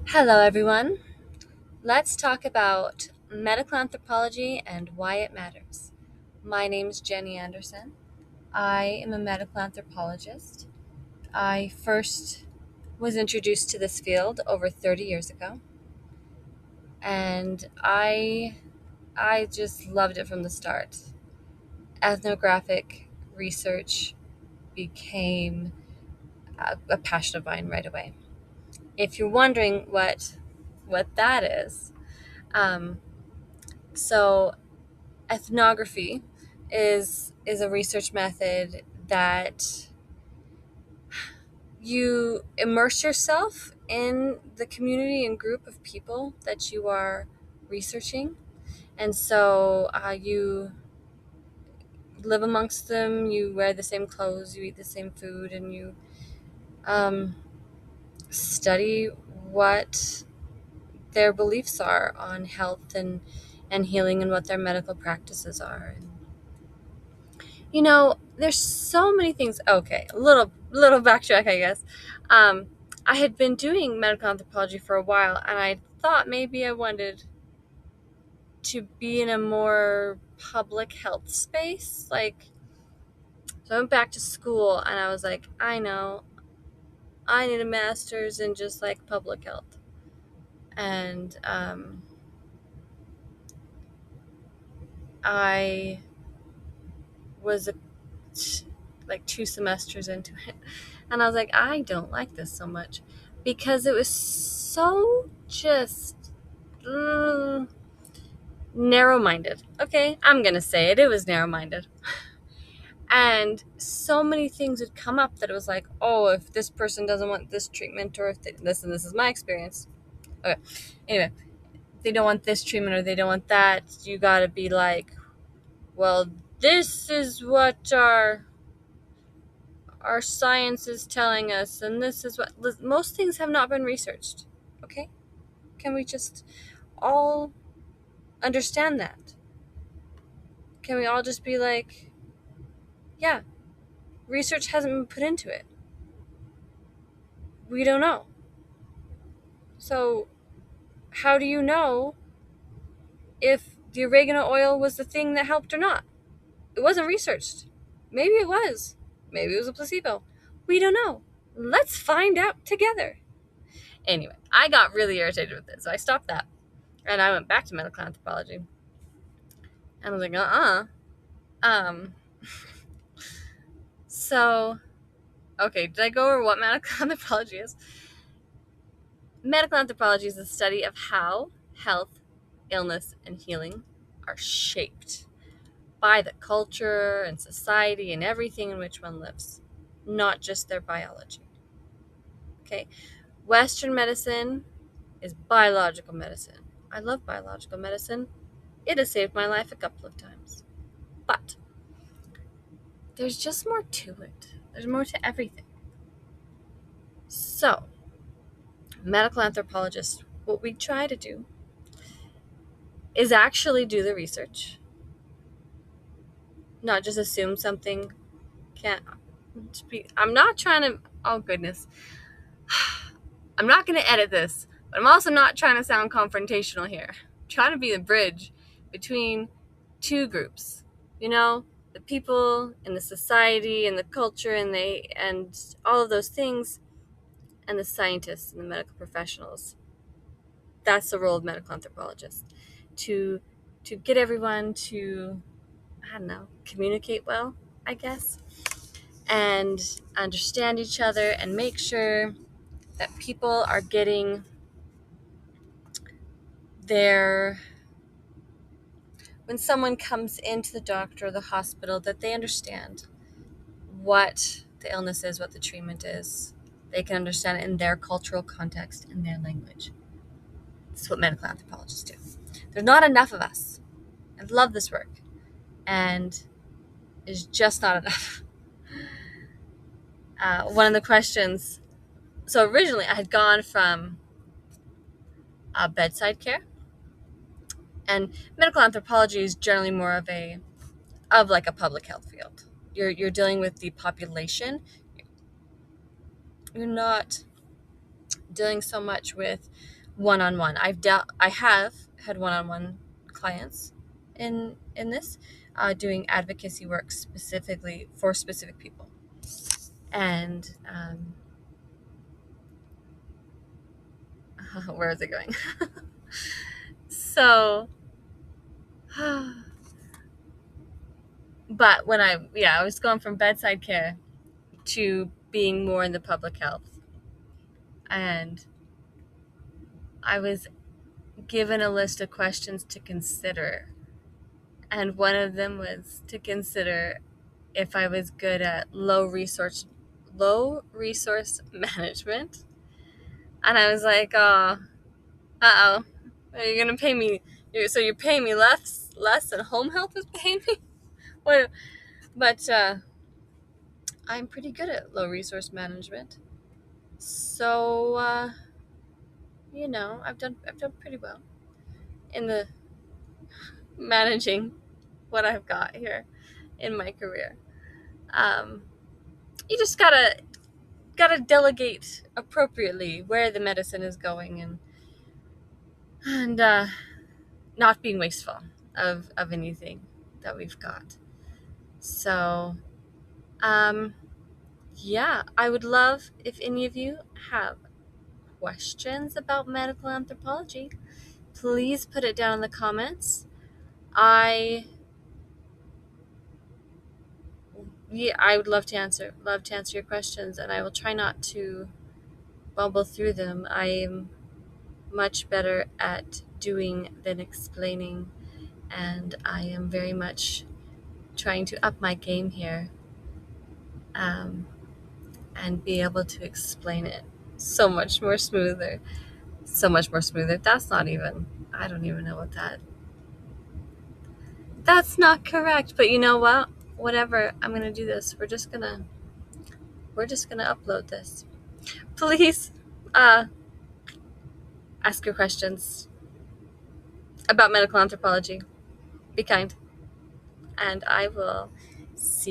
Hello, everyone. Let's talk about medical anthropology and why it matters. My name is Jenny Anderson. I am a medical anthropologist. I first was introduced to this field over 30 years ago, and I just loved it from the start. Ethnographic research became a passion of mine right away. If you're wondering what that is, um, so ethnography is a research method that you immerse yourself in the community and group of people that you are researching, and so you live amongst them, you wear the same clothes, you eat the same food, and you um, study what their beliefs are on health and healing, and what their medical practices are. There's so many things. Okay, a little backtrack, I guess. Um, I had been doing medical anthropology for a while, and I thought maybe I wanted to be in a more public health space. So I went back to school, and I was like, I know, I need a master's in just like public health, and I was like 2 semesters into it, and I was like, I don't like this so much because it was so just narrow-minded. Okay, I'm gonna say it was narrow-minded, and so many things would come up that it was like, oh, if this person doesn't want this treatment, or if this is my experience. Okay, anyway, they don't want this treatment or they don't want that, you gotta be like, well, this is what our science is telling us, and this is what most things have not been researched. Okay, can we just all understand that? Can we all just be like, yeah, research hasn't been put into it, we don't know. So how do you know if the oregano oil was the thing that helped or not? It wasn't researched. Maybe it was, maybe it was a placebo, we don't know. Let's find out together. Anyway, I got really irritated with it, so I stopped that, and I went back to medical anthropology. I was like, Um, so, okay, did I go over what medical anthropology is? Medical anthropology is the study of how health, illness, and healing are shaped by the culture and society and everything in which one lives, not just their biology. Okay, Western medicine is biological medicine. I love biological medicine. It has saved my life a couple of times. But there's just more to it. There's more to everything. So, medical anthropologists, what we try to do is actually do the research, not just assume something can't be. I'm not trying to, oh goodness, I'm not going to edit this, but I'm also not trying to sound confrontational here. I'm trying to be the bridge between two groups, you know, the people and the society and the culture and all of those things, and the scientists and the medical professionals. That's the role of medical anthropologists, to get everyone to, I don't know, communicate well, I guess, and understand each other, and make sure that people are getting their, when someone comes into the doctor or the hospital, that they understand what the illness is, what the treatment is. They can understand it in their cultural context, in their language. That's what medical anthropologists do. There's not enough of us. I love this work, and it's just not enough. One of the questions, so originally I had gone from bedside care, and medical anthropology is generally more of like a public health field. You're dealing with the population. You're not dealing so much with one-on-one. I have had one-on-one clients in this, doing advocacy work specifically for specific people. And where is it going? So, but when I was going from bedside care to being more in the public health, and I was given a list of questions to consider, and one of them was to consider if I was good at low resource management. And I was like, oh, are you gonna pay me? So you're paying me less than home health is paying me? What? But I'm pretty good at low resource management, so I've done pretty well in the managing what I've got here in my career. You just gotta delegate appropriately where the medicine is going, and not being wasteful of anything that we've got. So, yeah, I would love if any of you have questions about medical anthropology. Please put it down in the comments. I would love to answer your questions, and I will try not to bumble through them. I am much better at doing than explaining, and I am very much trying to up my game here, and be able to explain it so much more smoother. That's not even, I don't even know what that's not correct, but you know what? Whatever, I'm gonna do this. We're just gonna upload this. Please, ask your questions about medical anthropology. Be kind, and I will see